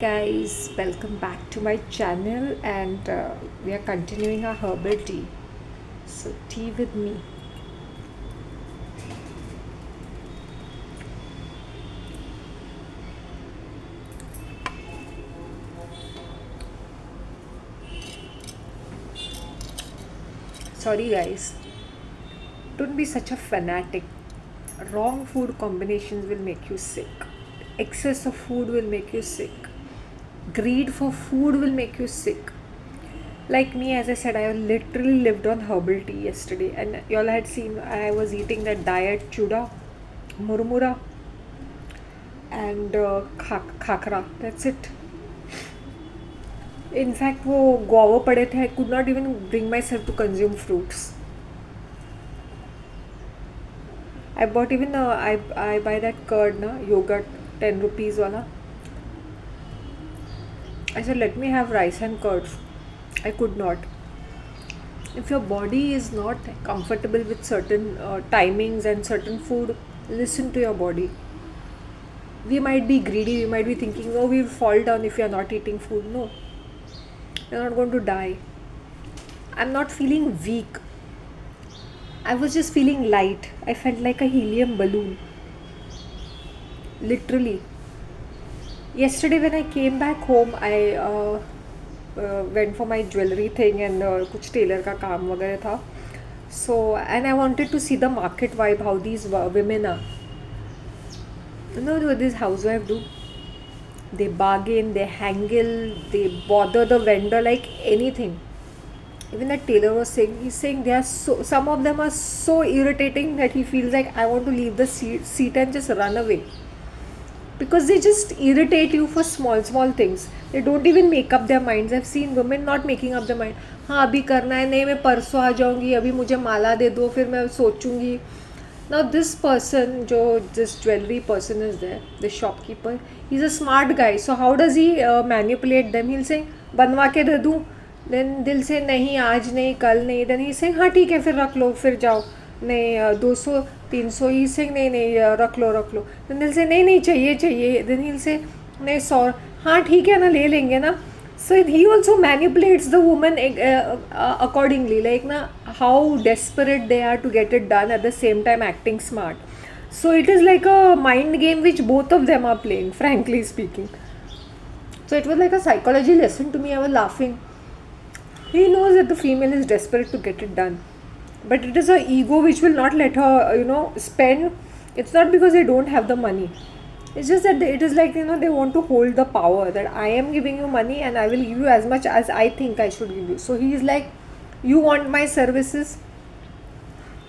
Guys, welcome back to my channel, and we are continuing our herbal tea. So, tea with me. Sorry, guys, don't be such a fanatic. Wrong food combinations will make you sick, excess of food will make you sick, greed for food will make you sick. Like me, as I said, I literally lived on herbal tea yesterday, and y'all had seen I was eating that diet chuda, murmura, and khakra. That's it. In fact, वो guava पड़े थे. I could not even bring myself to consume fruits. I bought even I buy that curd na yogurt 10 rupees wala. I said let me have rice and curd. I could not. If your body is not comfortable with certain timings and certain food, listen to your body. We might be greedy. We might be thinking, oh, we'll fall down if we are not eating food. No, you're not going to die. I'm not feeling weak. I was just feeling light. I felt like a helium balloon. Literally. Yesterday when I came back home, I went for my jewelry thing and कुछ tailor का काम वगैरह था. So, and I wanted to see the market vibe, how these women are. You know what these housewives do? They bargain, they haggle, they bother the vendor like anything. Even the tailor was saying, he's saying they are some of them are so irritating that he feels like I want to leave the seat and just run away. Because they just irritate you for small things. They don't even make up their minds. I've seen women not making up their mind. हाँ अभी करना है, नहीं मैं परसों आ जाऊँगी, अभी मुझे माला दे दो, फिर मैं सोचूंगी. Now this person, this jewelry person is there, the shopkeeper, he's a smart guy. So how does he manipulate them? He'll say बनवा के दे दूँ. Then they'll say नहीं आज नहीं कल नहीं. Then he's saying हाँ ठीक है फिर रख लो फिर जाओ. नहीं 200 300. He's saying नहीं रख लो. Then they'll say नहीं चाहिए. Then he'll say नहीं 100. हाँ ठीक है ना ले लेंगे ना. So he also manipulates the woman accordingly, like how desperate they are to get it done, at the same time acting smart. So it is like a mind game which both of them are playing, frankly speaking. So it was like a psychology lesson to me. I was laughing. He knows that the female is desperate to get it done, but it is her ego which will not let her spend. It's not because they don't have the money. It's just that it is like they want to hold the power, that I am giving you money and I will give you as much as I think I should give you. So he is like, you want my services,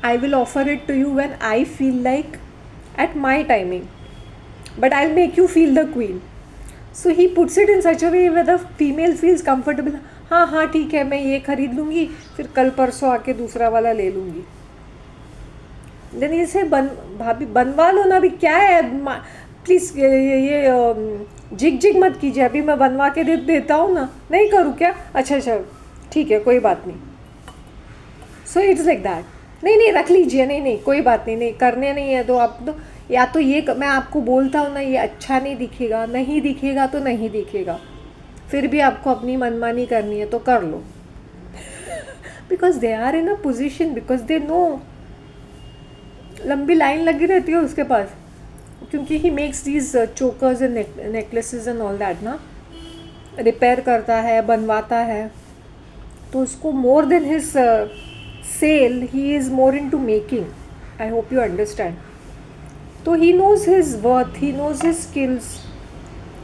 I will offer it to you when I feel like, at my timing, but I'll make you feel the queen. So he puts it in such a way where the female feels comfortable. हाँ ठीक है, मैं ये खरीद लूँगी, फिर कल परसों आके दूसरा वाला ले लूँगी. देन इसे भाभी बनवा लो ना, अभी क्या है, प्लीज़ ये जिग मत कीजिए, अभी मैं बनवा के देता हूँ ना. नहीं करूँ क्या? अच्छा ठीक है कोई बात नहीं. So it's like that. नहीं रख लीजिए, नहीं कोई बात नहीं करने नहीं है तो आप तो, या तो ये मैं आपको बोलता हूँ ना ये अच्छा नहीं दिखेगा तो नहीं दिखेगा, फिर भी आपको अपनी मनमानी करनी है तो कर लो. Because they are in a position, because they know. लंबी लाइन लगी रहती है उसके पास, क्योंकि he makes these chokers and necklaces and all that ना. रिपेयर करता है, बनवाता है, तो उसको more than his sale he is more into making. I hope you understand. तो he knows his worth, he knows his skills,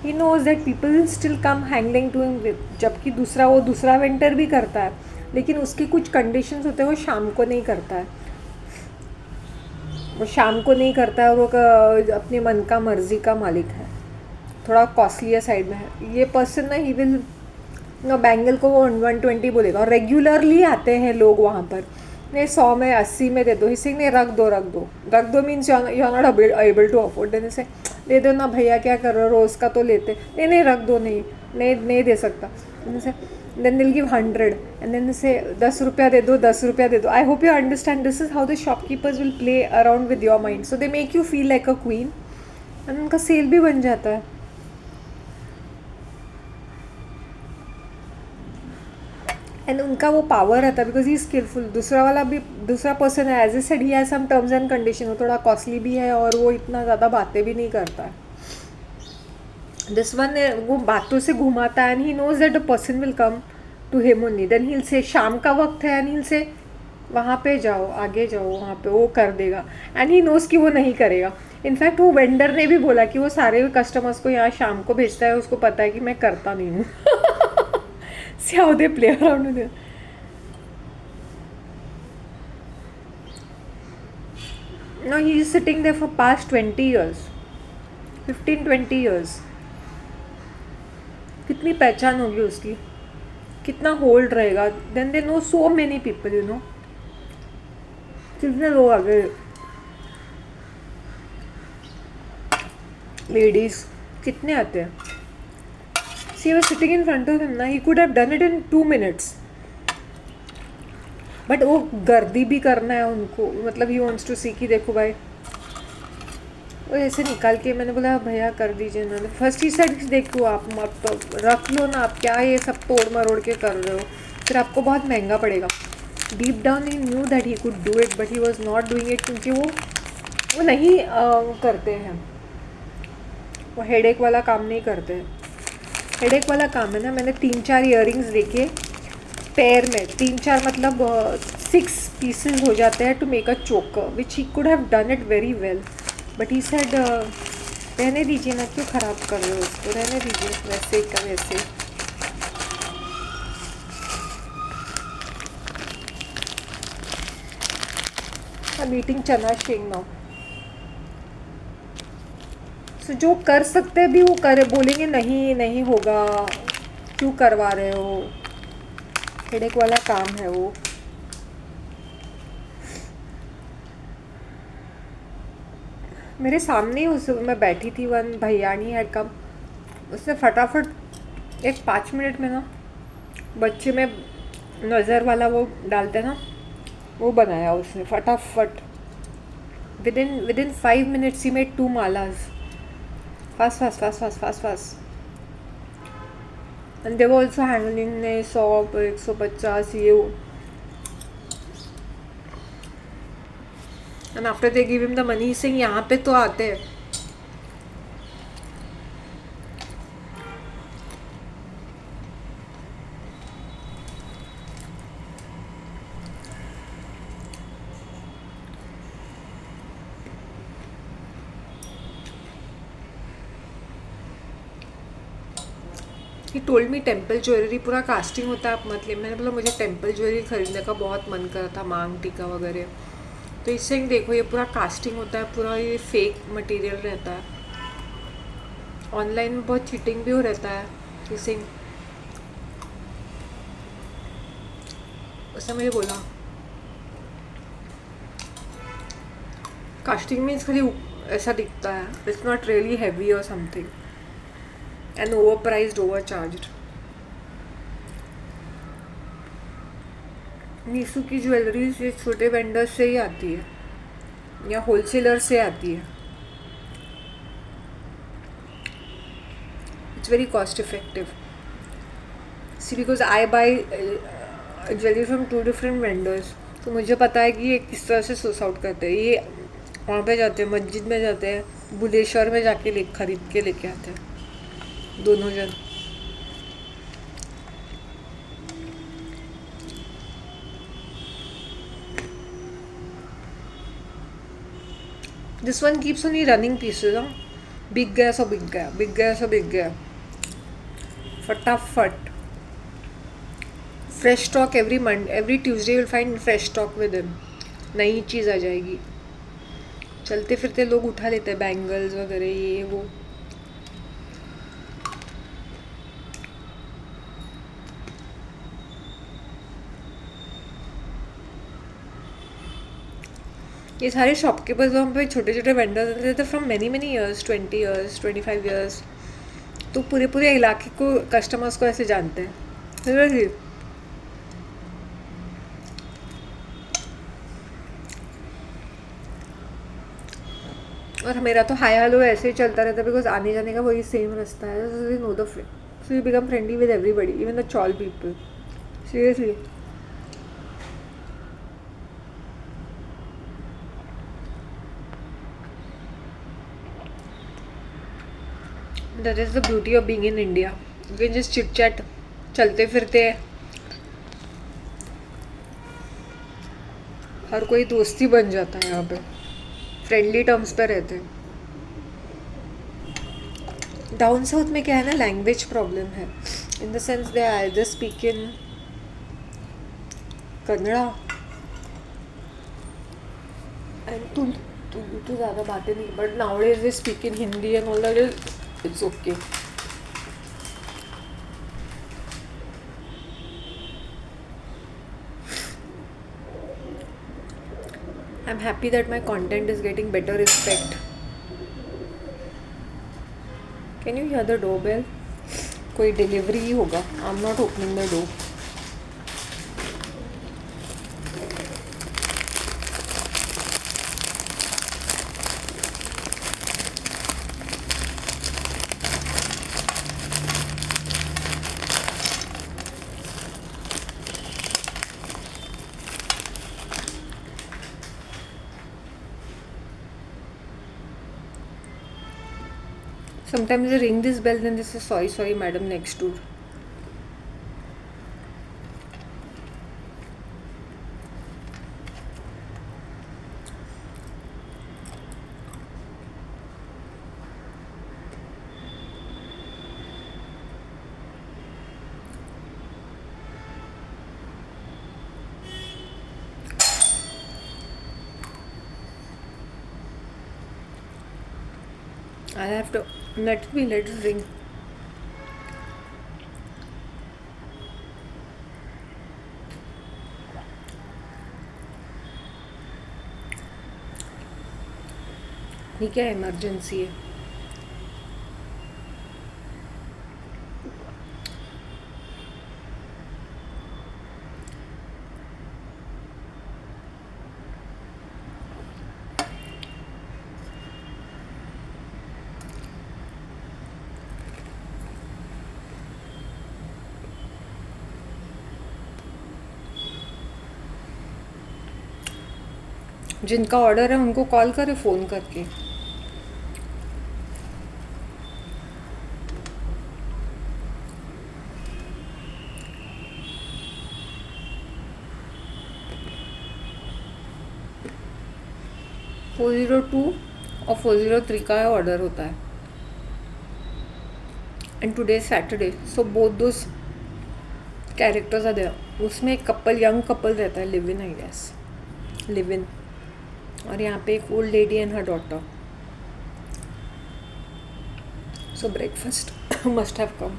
he knows that people will still come हैंगलिंग to him. जबकि दूसरा vendor भी करता है, लेकिन उसके कुछ conditions होते हैं, वो शाम को नहीं करता है. वो शाम को नहीं करता है और वो अपने मन का मर्जी का मालिक है. थोड़ा कॉस्टलियर साइड में है ये पर्सन ना. ही विल बैंगल को वो 120 बोलेगा, और रेगुलरली आते हैं लोग वहाँ पर. नहीं 100 में 80 में दे दो. इसे नहीं रख दो means you are not able to afford. देने से दे दो ना भैया, क्या कर रहे हो, रोज़ का तो लेते. नहीं रख दो, नहीं दे सकता. से then they'll give 100 and then they say 10 रुपया दे दो. I hope you understand, this is how the shopkeepers will play around with your mind. So they make you feel like a queen and उनका cell भी बन जाता है. And उनका वो power रहता है बिकॉज ही स्किलफुल. दूसरा वाला भी दूसरा पर्सन है, as I said he has some terms and condition. वो थोड़ा कॉस्टली भी है और वो इतना ज़्यादा बातें भी नहीं करता है. दिस वन वो बातों से घुमाता है and he knows that the person will come to him only. Then ही से शाम का वक्त है एंड ही से वहाँ पे जाओ, आगे जाओ, वहाँ पे वो कर देगा. एंड ही नोज कि वो नहीं करेगा. इनफैक्ट वो वेंडर ने भी बोला कि वो सारे कस्टमर्स को यहाँ शाम को भेजता है, उसको पता है कि मैं करता नहीं हूँ. See how they play around with it. No, he is sitting there for past 20 years. 15-20 years. कितनी पहचान होगी उसकी, कितना होल्ड रहेगा. Then they know so many people, you know. कितने लोग आ गए, लेडीज कितने आते हैं. She was sitting in front of him ना, he could have done it in 2 minutes. But वो गर्दी भी करना है उनको, मतलब ही वांट्स टू सी कि देखो भाई. वो ऐसे निकाल के मैंने बोला भैया कर दीजिए ना. फर्स्ट ही सेड देखो आप मत रख लो ना, आप क्या ये सब तोड़ मरोड़ के कर रहे हो, फिर आपको बहुत महंगा पड़ेगा. Deep down he knew that he could do it but he was not doing it क्योंकि वो नहीं करते हैं. वो हेडेक वाला काम नहीं करते हैं. हेडेक वाला काम है ना. मैंने 3-4 ईयरिंग्स देखे पेयर में, 3-4 मतलब 6 पीसेस हो जाते हैं to make a choker which he could have done it very well. But he said रहने दीजिए ना, क्यों ख़राब कर रहे हो उसको, रहने दीजिए वैसे का वैसे. आई एम ईटिंग चना शेंग नाउ. सो जो कर सकते हैं भी वो करे, बोलेंगे नहीं नहीं होगा, क्यों करवा रहे हो, हेडेक वाला काम है वो. मेरे सामने ही उस मैं बैठी थी, वन भैयानी हैड कम. उसने फटाफट एक 5 मिनट में ना बच्चे में नज़र वाला वो डालते ना, वो बनाया उसने फटाफट. Within 5 minutes he made 2 malas. Fast fast fast fast fast fast. And they were also handling ने 100-150 ये वो. And after they give him the money सिंह यहाँ पे तो आते हैं. He told me temple jewellery पूरा कास्टिंग होता है, आप मत ले. मैंने बोला मुझे टेम्पल ज्वेलरी खरीदने का बहुत मन कर रहा था, मांग टीका वगैरह. तो इससे देखो ये पूरा कास्टिंग होता है, पूरा ये फेक मटेरियल रहता है. ऑनलाइन में बहुत चीटिंग भी हो रहता है. इससे उसने मुझे बोला कास्टिंग मीन्स खाली ऐसा दिखता है, इट्स नॉट रियली हैवी और something and over prized, over charged. Neesu की ज्वेलरी ये छोटे वेंडर से ही आती है या होलसेलर से आती है. It's very cost effective. See because I buy jewellery from 2 different vendors. तो मुझे पता है कि ये किस तरह से सोर्स आउट करते हैं. ये वहाँ पे जाते हैं, मस्जिद में जाते हैं, बुलेश्वर में जाके खरीद के लेके आते हैं दोनों जन. This one keeps only running pieces. बिक गया सो बिक गया, बिक गया सो बिक गया, फटाफट. Fresh stock every Tuesday will find fresh stock with him. नई चीज़ आ जाएगी. चलते फिरते लोग उठा लेते हैं बैंगल्स वगैरह ये वो. ये सारे शॉपकीपर्स वहाँ पे छोटे छोटे वेंडर्स रहते थे from many years, 20 years 25 years. तो पूरे इलाके को कस्टमर्स को ऐसे जानते हैं. Seriously. और मेरा तो हाय हेलो ऐसे ही चलता रहता है बिकॉज आने जाने का वही सेम रास्ता है. Know the so you become friendly with everybody, even the chawl people. Seriously. That is the beauty of being in India. You can just chit chat, चलते फिरते हर कोई दोस्ती बन जाता है यहाँ पे, फ्रेंडली टर्म्स पे रहते हैं. डाउन साउथ में क्या है ना, लैंग्वेज प्रॉब्लम है. In the sense they either speak in Kannada and तू ज़्यादा बातें नहीं, but nowadays they speak in Hindi and all that. It's okay. I am happy that my content is getting better respect. Can you hear the door bell? कोई delivery ही होगा. I am not opening the door. Sometimes they ring this bell, then they say, sorry, sorry, madam, next door. I have to let it ring. ये क्या emergency है? जिनका order है उनको call करे फ़ोन करके. (402) और 403 का ऑर्डर होता है. And today Saturday, so both those characters are there. उसमें एक कपल, यंग कपल रहता है, live in, I guess, live in. और यहाँ पे एक old lady and her daughter. So breakfast must have come.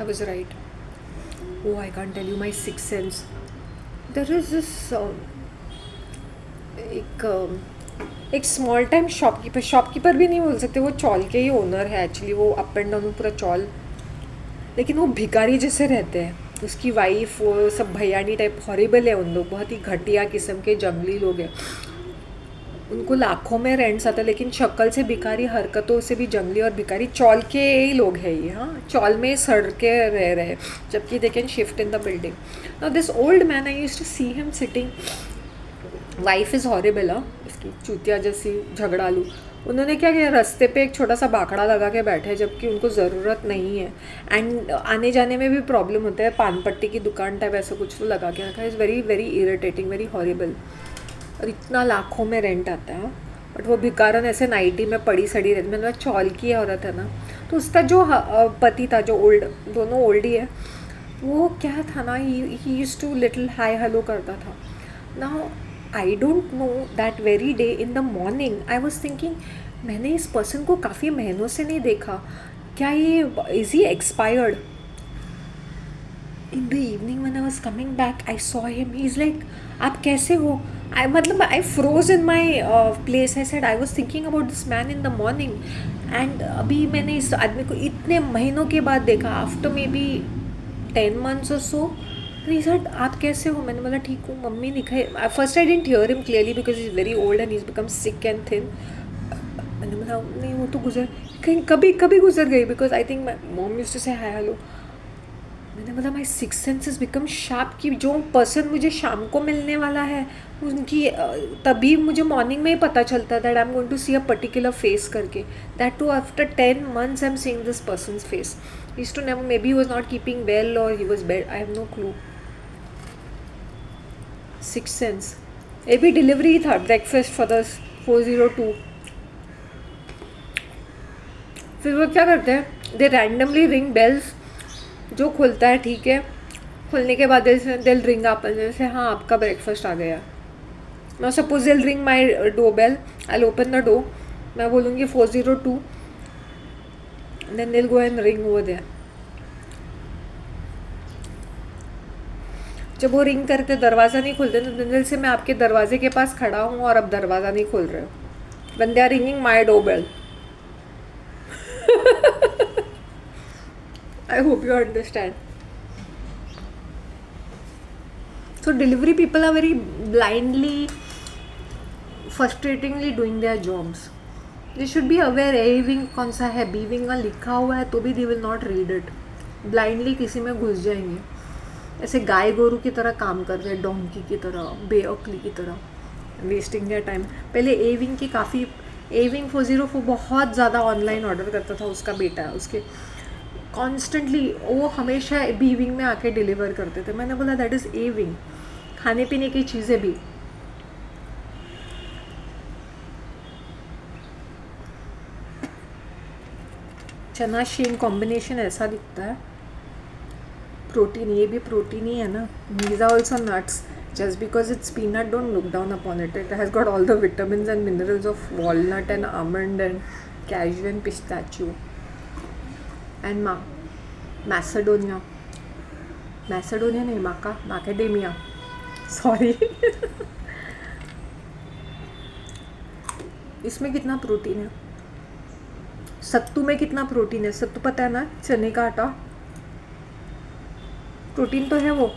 I was right. Oh, I can't tell you my sixth sense. There is this एक small time shopkeeper भी नहीं बोल सकते, वो चौल के ही ओनर है एक्चुअली. वो अप एंड डाउन पूरा चौल, लेकिन वो भिखारी जैसे रहते हैं. उसकी वाइफ, वो सब भैयानी टाइप, हॉरिबल है उन लोग, बहुत ही घटिया किस्म के जंगली लोग हैं. उनको लाखों में रेंट्स आता है, लेकिन शक्ल से भिखारी, हरकतों से भी जंगली और भिखारी. चौल के ही लोग हैं ये. हाँ, चौल में सड़ के रह रहे, जबकि they can shift in the building. Now this old man, I used to see him sitting. Wife is horrible, इसकी चूतिया जैसी, झगड़ालू. उन्होंने क्या किया, रास्ते पे एक छोटा सा बाखड़ा लगा के बैठे, जबकि उनको ज़रूरत नहीं है. एंड आने जाने में भी प्रॉब्लम होता है. पान पट्टी की दुकान टाइप ऐसा कुछ तो लगा के रखा है. Is very very irritating, very horrible. और इतना लाखों में रेंट आता है. बट वो भिकारन ऐसे नाइटी में पड़ी सड़ी रहती. मतलब चौल की औरत है ना, तो उसका जो पति था, जो ओल्ड, दोनों ओल्ड ही है, वो क्या था ना, he used to little hi hello करता था. Now I don't know, that very day in the morning I was thinking, मैंने इस पर्सन को काफ़ी महीनों से नहीं देखा. क्या ये, is he expired? In the evening when I was coming back, I saw him. He's like, आप कैसे हो? I froze in my place. I said I was thinking about this man in the morning, and अभी मैंने इस आदमी को इतने महीनों के बाद देखा, after may be 10 months or so. And he said आप कैसे हो? मैंने बोला ठीक हूँ, मम्मी दिखाई. First I didn't hear him clearly because he's very old and he's become sick and thin. मैंने बोला नहीं, वो तो गुजर कहीं कभी कभी गुजर गई, because I think my mom used to say hi hello. मैंने बोला माई सिक्स सेंसेस बिकम शार्प कि जो पर्सन मुझे शाम को मिलने वाला है उनकी तभी मुझे मॉर्निंग में ही पता चलता that I am going to see a particular face करके. That too after 10 months I am seeing this person's face. Used to never, maybe he was not keeping well or he was bed, I have no clue. Six sense. ये भी delivery था, breakfast for the 402. फिर वो क्या करते हैं, दे randomly ring bells. जो खुलता है ठीक है, खुलने के बाद दिल रिंग आप जैसे हाँ आपका ब्रेकफास्ट आ गया. मैं suppose they'll ring my door bell, I open the door, मैं बोलूँगी 402, then they'll go and ring over there. जब वो रिंग करते दरवाज़ा नहीं खुलते तो दिल से मैं आपके दरवाजे के पास खड़ा हूँ और अब दरवाज़ा नहीं खोल रहे हो. When they are ringing my door bell. I hope you understand. So delivery people are very blindly, frustratingly doing their jobs. They should be aware A wing कौन सा है, B wing का लिखा हुआ है तो भी they will not read it. Blindly किसी में घुस जाएंगे, ऐसे गाय गोरू की तरह काम कर रहे हैं, डोंकी की तरह, बेअक्ली की तरह, वेस्टिंग देयर टाइम. पहले A wing की काफ़ी, A wing 404 बहुत ज़्यादा ऑनलाइन ऑर्डर करता था, उसका बेटा है उसके कॉन्स्टेंटली, वो हमेशा बी विंग में आके डिलीवर करते थे. मैंने बोला दैट इज़ ए विंग. खाने पीने की चीज़ें भी. चना शीन कॉम्बिनेशन ऐसा दिखता है. प्रोटीन, ये भी प्रोटीन ही है ना. these are also nuts. Just because it's peanut, don't look down upon it. It has got all the vitamins and minerals of walnut and almond and cashew and pistachio and Macedonia नहीं, macadamia, sorry. इसमें कितना protein है, सत्तू में कितना protein है, सत्तू पता है ना, चने का आटा, प्रोटीन तो है वो.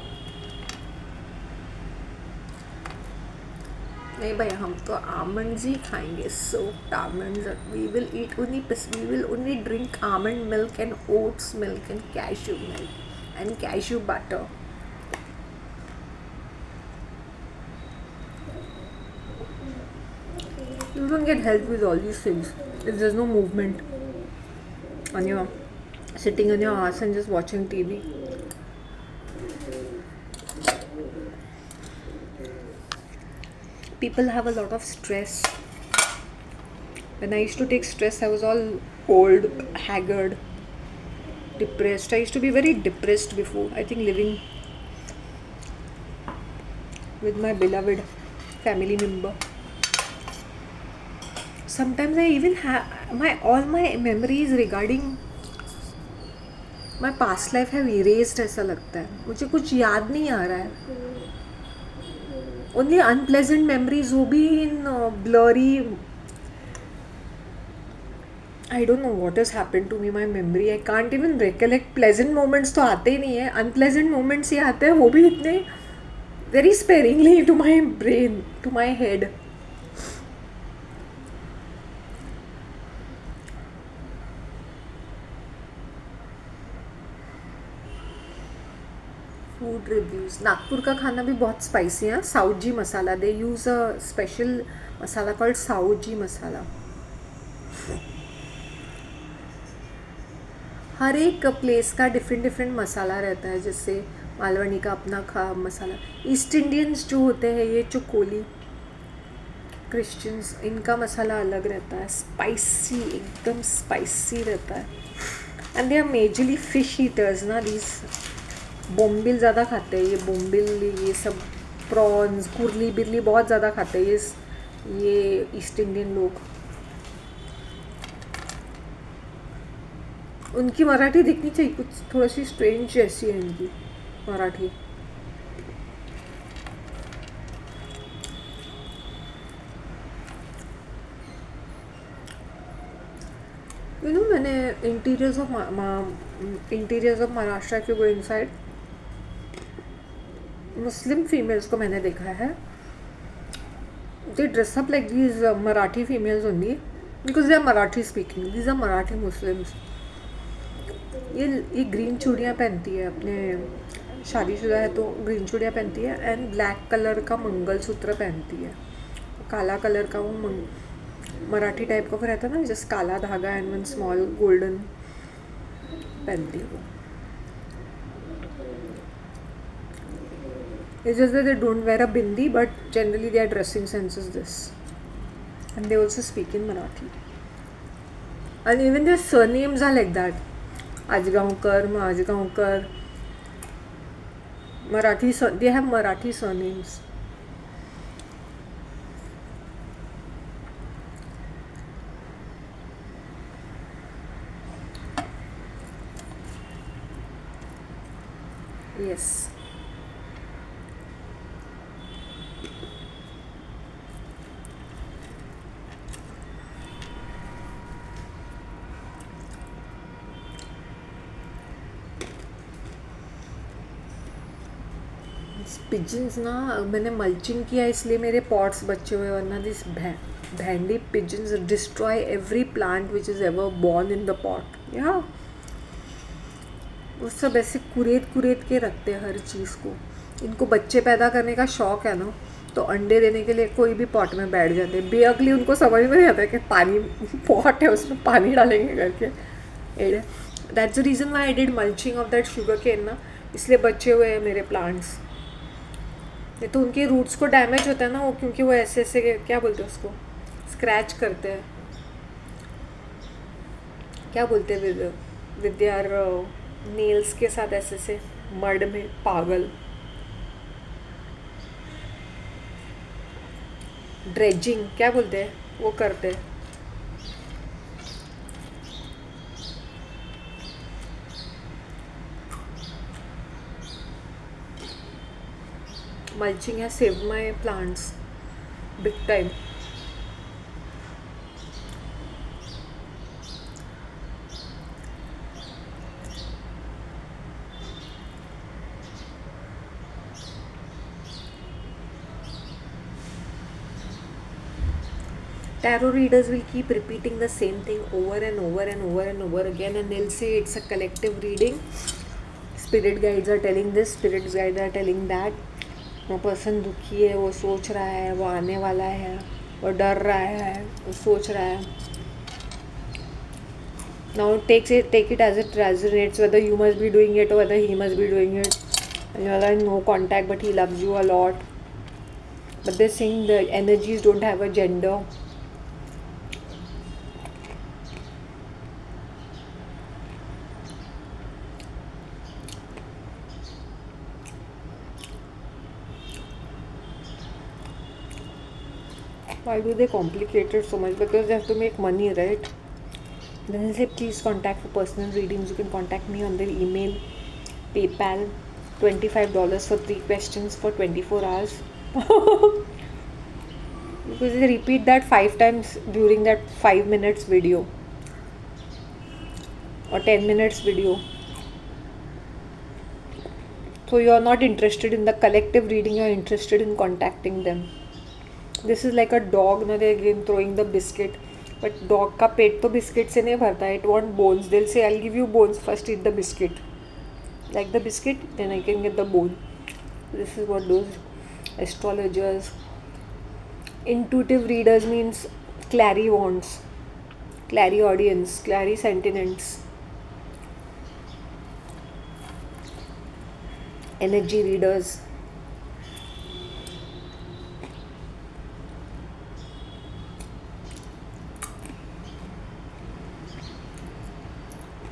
नहीं भाई, हम तो आमंड्स ही खाएंगे. Soaked almonds. We will only drink almond milk and oats milk and cashew milk and cashew butter. You don't get help with all these things if there's no movement and you're sitting on your ass and just watching TV. People have a lot of stress. When I used to take stress, I was all old, haggard, depressed. I used to be very depressed before, I think, living with my beloved family member. Sometimes I even have all my memories regarding my past life have erased. ऐसा लगता है मुझे कुछ याद नहीं आ रहा है. Only unpleasant memories, वो भी in blurry. I don't know what has happened to me. My memory, I can't even recollect. Pleasant moments तो आते ही नहीं है, unpleasant moments ही आते हैं, वो भी इतने very sparingly to my brain, to my head. Food reviews. Nagpur का खाना भी बहुत स्पाइसी है. South ji masala, they use a special masala called south जी मसाला. हर एक प्लेस का डिफरेंट मसाला रहता है. जैसे मालवनी का अपना मसाला. ईस्ट इंडियंस जो होते हैं, ये चुकोली क्रिश्चियंस, इनका मसाला अलग रहता है, स्पाइसी, एकदम स्पाइसी रहता है. And they are majorly fish eaters ना. दीज बोम्बिल ज़्यादा खाते हैं, ये बोम्बिल, ये सब प्रॉन्स, कुरली बिरली बहुत ज़्यादा खाते हैं ये ईस्ट इंडियन लोग. उनकी मराठी दिखनी चाहिए कुछ थोड़ी सी स्ट्रेंज जैसी है इनकी मराठी. मैंने interiors of Maharashtra if you go inside, Muslim females को मैंने देखा है. They dress up like these Marathi females only because they are Marathi speaking. These are Marathi Muslims. ये ग्रीन चूड़ियाँ पहनती है, अपने शादीशुदा है तो ग्रीन चूड़ियाँ पहनती है एंड ब्लैक कलर का मंगलसूत्र पहनती है. काला कलर का वो मराठी टाइप का रहता है ना, जस्ट काला धागा एंड वन स्मॉल गोल्डन पहनती है वो. It's just that they don't wear a bindi, but generally their dressing sense is this. And they also speak in Marathi. And even their surnames are like that. Ajgaonkar, Majgaonkar. They have Marathi surnames. Yes. Pigeons ना, मैंने mulching किया इसलिए मेरे pots बचे हुए, वरना this bhendi pigeons destroy every plant which is ever born in the pot. या वो सब ऐसे कुरेद के रखते हैं हर चीज़ को. इनको बच्चे पैदा करने का शौक़ है ना, तो अंडे देने के लिए कोई भी पॉट में बैठ जाते हैं. बेअकली उनको समझ में नहीं आता कि पानी पॉट है उसमें पानी डालेंगे करके. That's the reason why I did mulching of that sugarcane ना, इसलिए बचे हुए हैं मेरे प्लांट्स. नहीं तो उनके रूट्स को डैमेज होता है ना वो, क्योंकि वो ऐसे ऐसे क्या बोलते हैं उसको, स्क्रैच करते हैं. क्या बोलते हैं विद देयर नेल्स के साथ ऐसे से मड में. पागल. ड्रेजिंग क्या बोलते हैं वो करते हैं. Mulching has saved my plants big time. Tarot readers will keep repeating the same thing over and over and over and over again, and they'll say it's a collective reading. Spirit guides are telling this, spirit guides are telling that. वो person दुखी है, वो सोच रहा है, वो आने वाला है, वो डर रहा है, वो सोच रहा है. Now take it as it resonates, whether you must be doing it or whether he must be doing it. And you're like no contact, but he loves you a lot. But they're saying the energies don't have a gender. Why do they complicate it so much? Because they have to make money, right? Then they say please contact for personal readings. You can contact me on their email, PayPal, $25 for 3 questions for 24 hours. Because they repeat that 5 times during that 5 minutes video or 10 minutes video. So you are not interested in the collective reading, you are interested in contacting them. This is like a dog, now they again throwing the biscuit. But dog का पेट तो biscuit से नहीं भरता है. It want bones. They'll say I'll give you bones, first eat the biscuit. Like the biscuit, then I can get the bone. This is what those astrologers, intuitive readers means clairvoyants, clairaudience, clairsentiments, energy readers.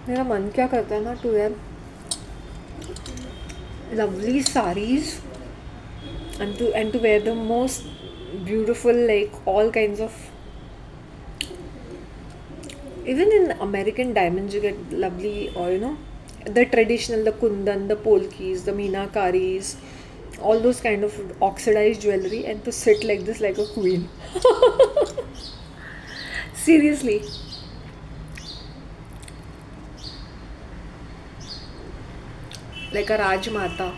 मेरा मन क्या करता है ना to wear lovely sarees and to wear the most beautiful, like all kinds of, even in American diamonds you get lovely, or the traditional, the kundan, the polkis, the meenakaris, all those kind of oxidized jewelry, and to sit like this like a queen. Seriously. like a Rajmata.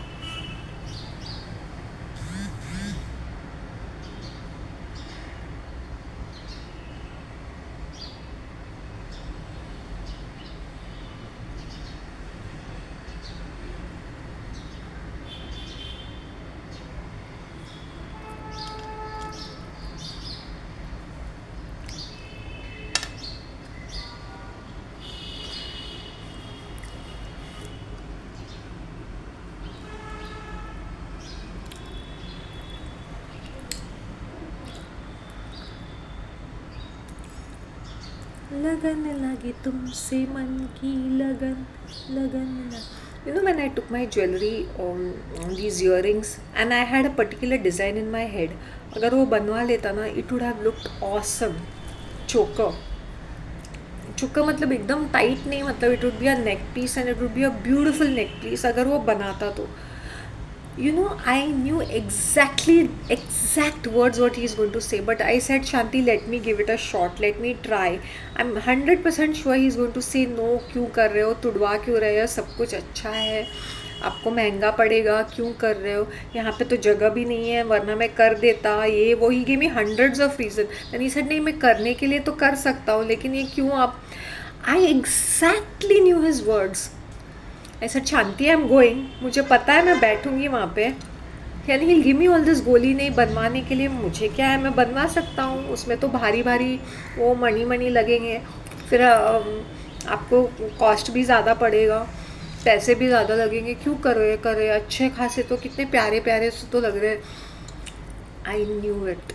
लगन लगी तुमसे मन की लगन, लगन लगी. You know, when I took my jewelry, these earrings, and I had a particular design in my head, अगर वो बनवा लेता ना, it would have looked awesome. Choker. चुका मतलब एकदम टाइट नहीं, मतलब it would be a neck piece and it would be a beautiful neck piece अगर वो बनाता तो. I knew exact words what he's going to say, but I said, Shanti, let me give it a shot, let me try. I'm 100% sure he's going to say, no, क्यों कर रहे हो, तुड़वा क्यों रहे हो, सब कुछ अच्छा है, आपको महंगा पड़ेगा, क्यों कर रहे हो, यहाँ पे तो जगह भी नहीं है, वरना मैं कर देता, ये वो. He gave me hundreds of reason. Then he said, नहीं, मैं करने के लिए तो कर सकता हूँ, लेकिन ये क्यों आप. आई एग्जैक्टली न्यू हिज वर्ड्स. ऐसा, शांति, आई एम गोइंग, मुझे पता है मैं बैठूंगी वहाँ पे. यानी ही गिव मी ऑल दिस गोली नहीं बनवाने के लिए, मुझे क्या है, मैं बनवा सकता हूँ. उसमें तो भारी भारी वो मनी लगेंगे, फिर आपको कॉस्ट भी ज़्यादा पड़ेगा, पैसे भी ज़्यादा लगेंगे, क्यों कर रहे अच्छे खासे तो कितने प्यारे प्यारे से तो लग रहे. I knew it,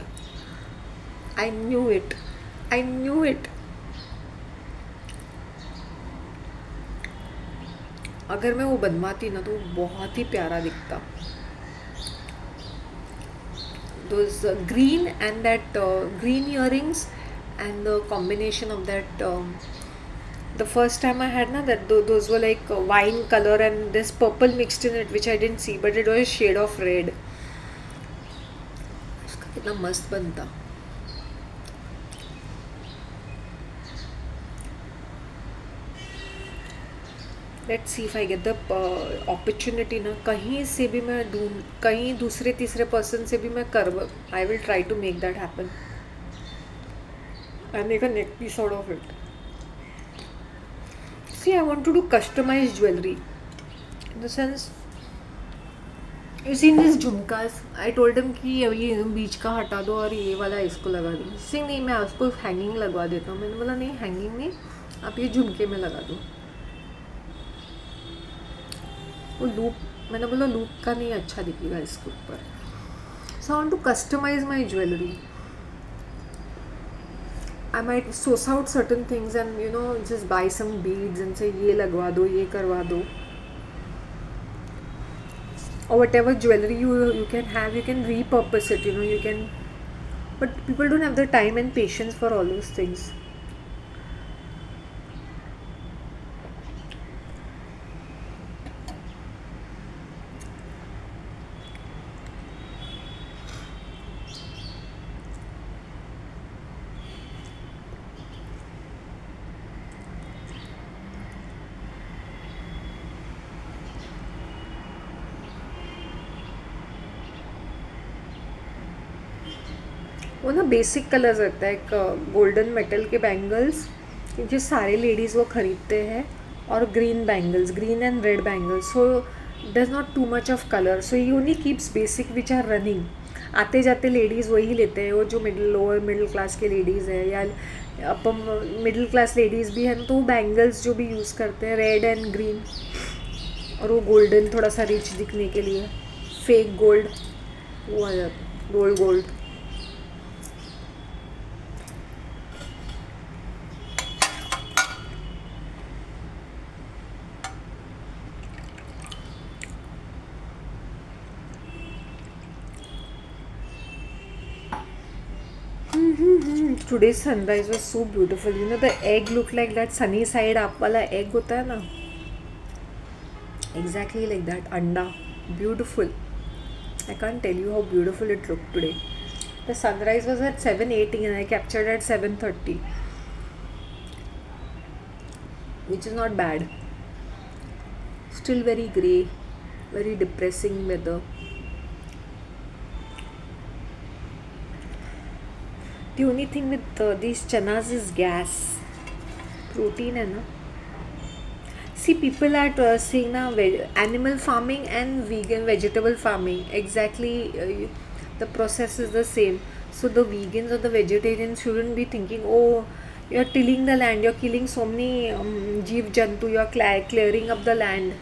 I knew it, I knew it. अगर मैं वो बनवाती ना तो वो बहुत ही प्यारा दिखता. Those green and that green earrings and the combination of that, the first time I had na, that those were like wine color and this purple mixed in it, which I didn't see, but it was a shade of red. इसका कितना मस्त बनता. Let's see if I get the opportunity ना, कहीं से भी मैं ढूंढ, कहीं दूसरे तीसरे पर्सन से भी मैं कर, I will try to make that happen. I make a neck piece out of it. See, I want to do customise jewellery in the sense, you seen this jhumkas. I told him कि ये बीच का हटा दो और ये वाला इसको लगा दो. सी, नहीं, मैं उसको हैंगिंग लगवा देता हूँ. मैंने बोला, नहीं, हैंगिंग नहीं, आप ये झुमके में लगा दो. वो लूप, मैंने बोला लूप का नहीं अच्छा दिखेगा इसके ऊपर. So I want to customise my jewellery. I might source out certain things and just buy some beads and say ये लगवा दो, ये करवा दो. Or whatever jewelry you can have, you can repurpose it, you can, but people don't have the time and patience for all those things. वो ना basic colours रहता है, एक गोल्डन मेटल के बैंगल्स जो सारे लेडीज़ वो ख़रीदते हैं, और green bangles, green and red bangles. So does not too much of colour, so he only keeps basic which are running. आते जाते लेडीज़ वही लेते हैं, वो जो लोअर मिडिल क्लास के लेडीज़ है, या अपन मिडिल क्लास लेडीज़ भी हैं, तो वो बैंगल्स जो भी यूज़ करते हैं रेड एंड ग्रीन, और वो गोल्डन थोड़ा सा रिच दिखने के लिए, फेक गोल्ड, वो आ जाता gold. Today's sunrise was so beautiful. The egg looked like that sunny side up wala egg hota hai na. Exactly like that. Anda. Beautiful. I can't tell you how beautiful it looked today. The sunrise was at 7:18 and I captured at 7:30. Which is not bad. Still very grey. very depressing weather. The only thing with these chanas is gas. Protein है ना. See, people are saying now animal farming and vegan vegetable farming exactly the process is the same. So the vegans or the vegetarians shouldn't be thinking, oh, you're tilling the land, you're killing so many jeev jantu, you're clearing up the land.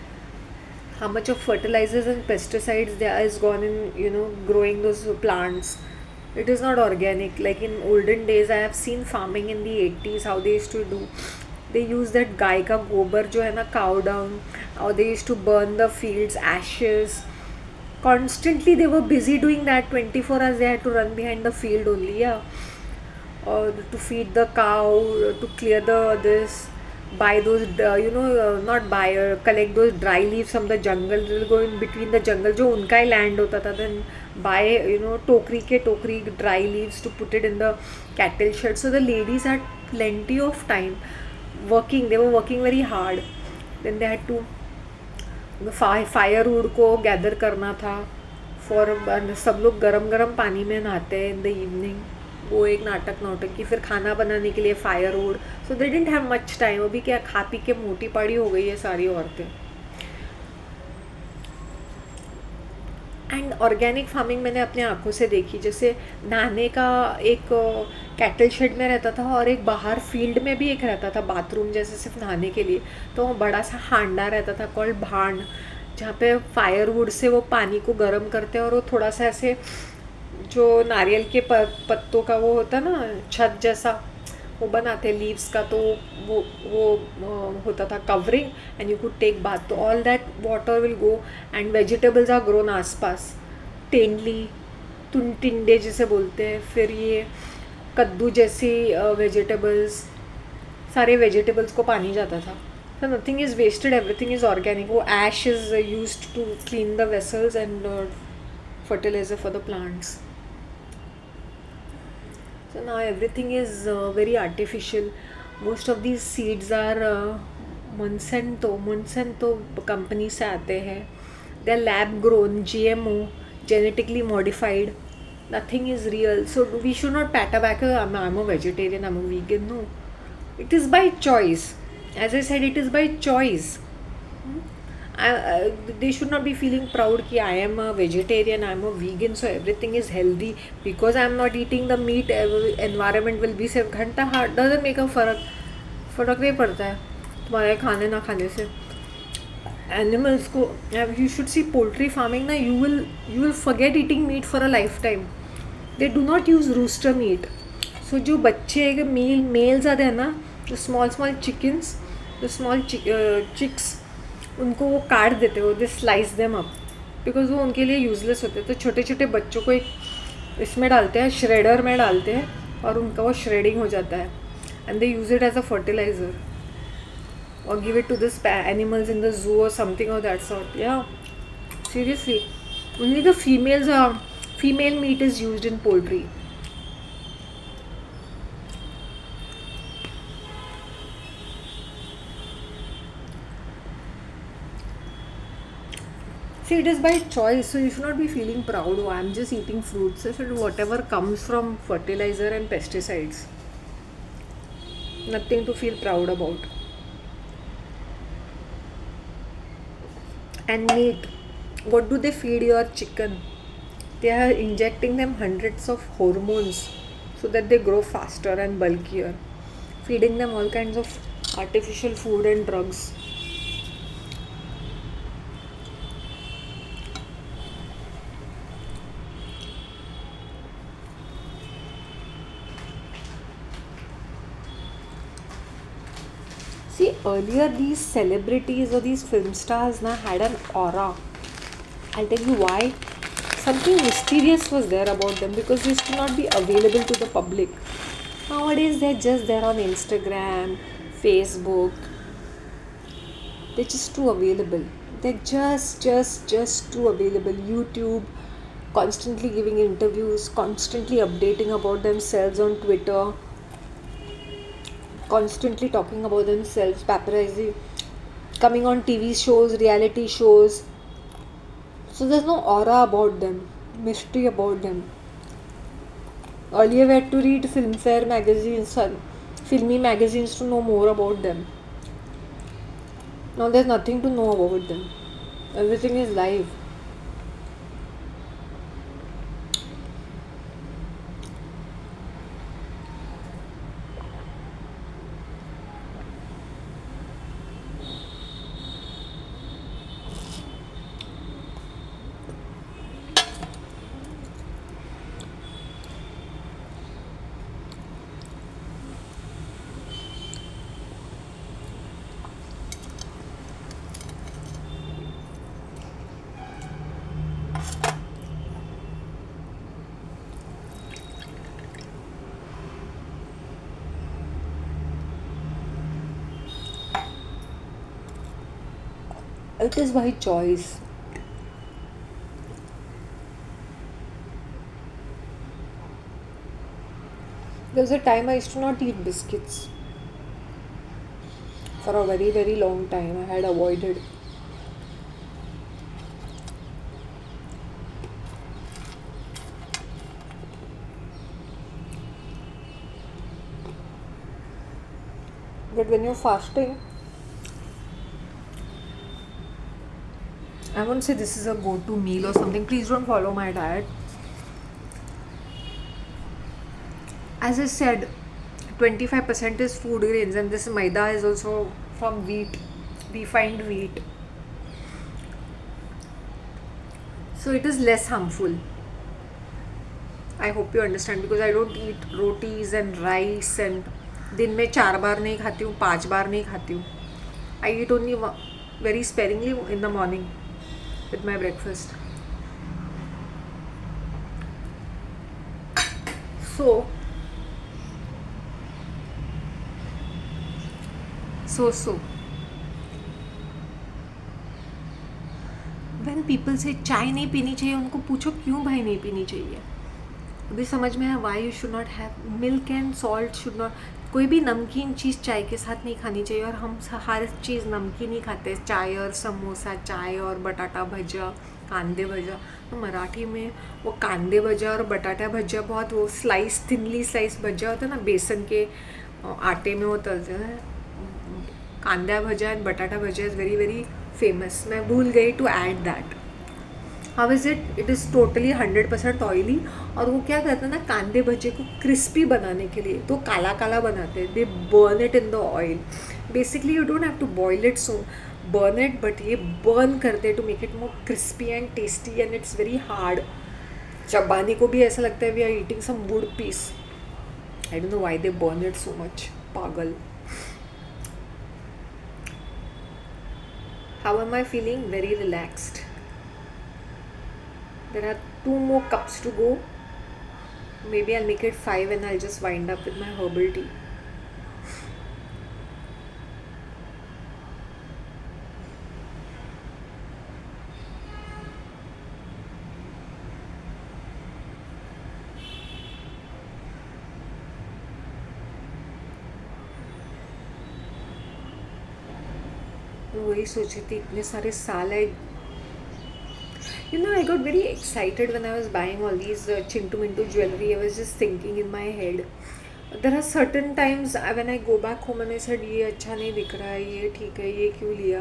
How much of fertilizers and pesticides there is gone in growing those plants. It is not organic. Like in olden days, I have seen farming in the 80s how they used to do. They use that गाय का गोबर जो है ना, cow dung, or they used to burn the fields, ashes. Constantly they were busy doing that. 24 hours they had to run behind the field only, yeah. Or to feed the cow, to clear the this, buy those not buy, collect those dry leaves from the jungle. They'll go in between the jungle जो उनका ही land होता था, then buy टोकरी के टोकरी dry leaves to put it in the cattle shed. So the ladies had plenty of time working. They were working very hard. Then they had to firewood को gather करना था for. सब लोग गरम गरम पानी में नहाते हैं इन द इवनिंग. वो एक नाटक नौटंकी. फिर खाना बनाने के लिए firewood. So they didn't have much time. अभी क्या खा पी के मोटी पाड़ी हो गई है सारी औरतें. एंड ऑर्गेनिक फार्मिंग मैंने अपने आंखों से देखी. जैसे नहाने का एक कैटल शेड में रहता था और एक बाहर फील्ड में भी एक रहता था बाथरूम जैसे सिर्फ नहाने के लिए. तो बड़ा सा हांडा रहता था कॉल्ड भांड, जहाँ पे फायरवुड से वो पानी को गर्म करते हैं और वो थोड़ा सा ऐसे जो नारियल के पत्तों का वो होता ना छत जैसा वो बनाते हैं लीव्स का. तो वो होता था covering and you could take bath. तो all that water will go and vegetables are grown आसपास. टेंडली, टिंडे जिसे बोलते हैं. फिर ये कद्दू जैसी वेजिटेबल्स, सारे वेजिटेबल्स को पानी जाता था. So nothing is wasted, everything is organic. वो ash is used to clean the vessels and fertilizer for the plants. So now everything is very artificial. Most of these seeds are Monsanto company से आते हैं. They are lab grown, GMO, genetically modified. Nothing is real. So we should not pat our back. I'm a vegetarian, I'm a vegan. No, it is by choice. As I said, it is by choice. They should not be feeling proud कि I am a vegetarian, I am a vegan, so everything is healthy because I am not eating the meat. Environment will be safe. घंटा हाँ doesn't make a फर्क नहीं पड़ता है तुम्हारे खाने ना खाने से. Animals को you should see poultry farming ना, you will forget eating meat for a lifetime. They do not use rooster meat. So जो बच्चे मेल्स आते हैं ना, जो small chickens, the small chicks, उनको वो काट देते हो. दे स्लाइस देम अप बिकॉज वो उनके लिए यूजलेस होते हैं. तो छोटे छोटे बच्चों को एक इसमें डालते हैं, श्रेडर में डालते हैं और उनका वो श्रेडिंग हो जाता है and they use it as a fertiliser और give it to this animals in the zoo और समथिंग ऑफ दैट सॉर्ट. या seriously only the female meat is used in poultry. See, it is by choice, so you should not be feeling proud. Oh, I'm just eating fruits. So whatever comes from fertilizer and pesticides, nothing to feel proud about. And meat, what do they feed your chicken? They are injecting them hundreds of hormones so that they grow faster and bulkier, feeding them all kinds of artificial food and drugs. See, earlier these celebrities or these film stars had an aura. I'll tell you why. Something mysterious was there about them because they used to not be available to the public. Nowadays they're just there on Instagram, Facebook. They're just too available. They're just too available. YouTube, constantly giving interviews, constantly updating about themselves on Twitter, constantly talking about themselves, paparazzi, coming on TV shows, reality shows. So there's no aura about them, mystery about them. Earlier we had to read filmfare magazines and filmy magazines to know more about them. Now there's nothing to know about them. Everything is live. It is by choice. There was a time I used to not eat biscuits. For a very, very long time, I had avoided. But when you're fasting, I won't say this is a go to meal or something. Please don't follow my diet. As I said, 25% is food grains, and this maida is also from wheat, refined wheat. So it is less harmful. I hope you understand because I don't eat rotis and rice and दिन में 4 बार नहीं खाती हूँ 5 बार नहीं खाती हूँ. I eat only very sparingly in the morning with my breakfast. So so when people say चाय नहीं पीनी चाहिए उनको पूछो क्यों भाई नहीं पीनी चाहिए. अभी समझ में है why you should not have milk and salt should not. कोई भी नमकीन चीज़ चाय के साथ नहीं खानी चाहिए और हम हर चीज़ नमकीन ही खाते हैं. चाय और समोसा, चाय और बटाटा भजा, कांदे भजा. तो मराठी में वो कांदे भजा और बटाटा भजा बहुत वो स्लाइस थिनली स्लाइस भजा होता है ना बेसन के आटे में वो तलते हैं. कांदा भजा एंड बटाटा भजा इज़ वेरी वेरी फेमस. मैं भूल गई to add that. How is it? It is totally 100% oily. और वो क्या करते हैं ना कांदे भजे को क्रिस्पी बनाने के लिए तो काला काला बनाते हैं. They burn it in the oil. Basically you don't have to boil it so burn it, but ये बर्न करते हैं to make it more crispy and tasty and it's very hard. चबाने को भी ऐसा लगता है we are eating some wood piece. I don't know why they burn it so much. पागल. How am I feeling? Very relaxed. There are 2 more cups to go. Maybe I'll make it 5 and I'll just wind up with my herbal tea. वही सोच रही थी इतने सारे साल है. You know, I got very excited when I was buying all these Chintu Mintu jewelry. I was just thinking in my head. There are certain times when I go back home and I said, ये अच्छा नहीं दिख रहा है, ये ठीक है, ये क्यों लिया.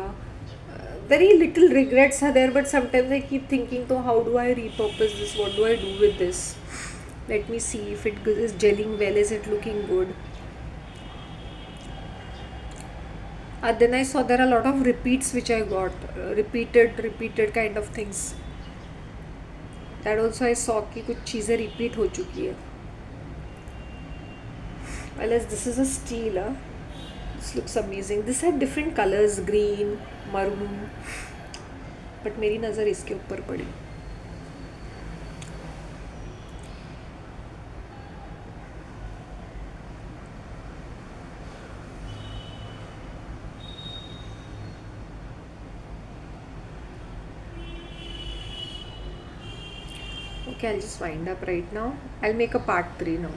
Very little regrets are there, but sometimes I keep thinking, so how do I repurpose this? What do I do with this? Let me see if it is gelling well. Is it looking good? Then I saw there are a lot of repeats which I got. Repeated kind of things. That also I saw कि कुछ चीज़ें repeat हो चुकी है. Well, as this is a steel, this looks amazing. This had different colors, green, maroon. But मेरी नज़र इसके ऊपर पड़ी. Okay, I'll just wind up right now. I'll make a part 3 now.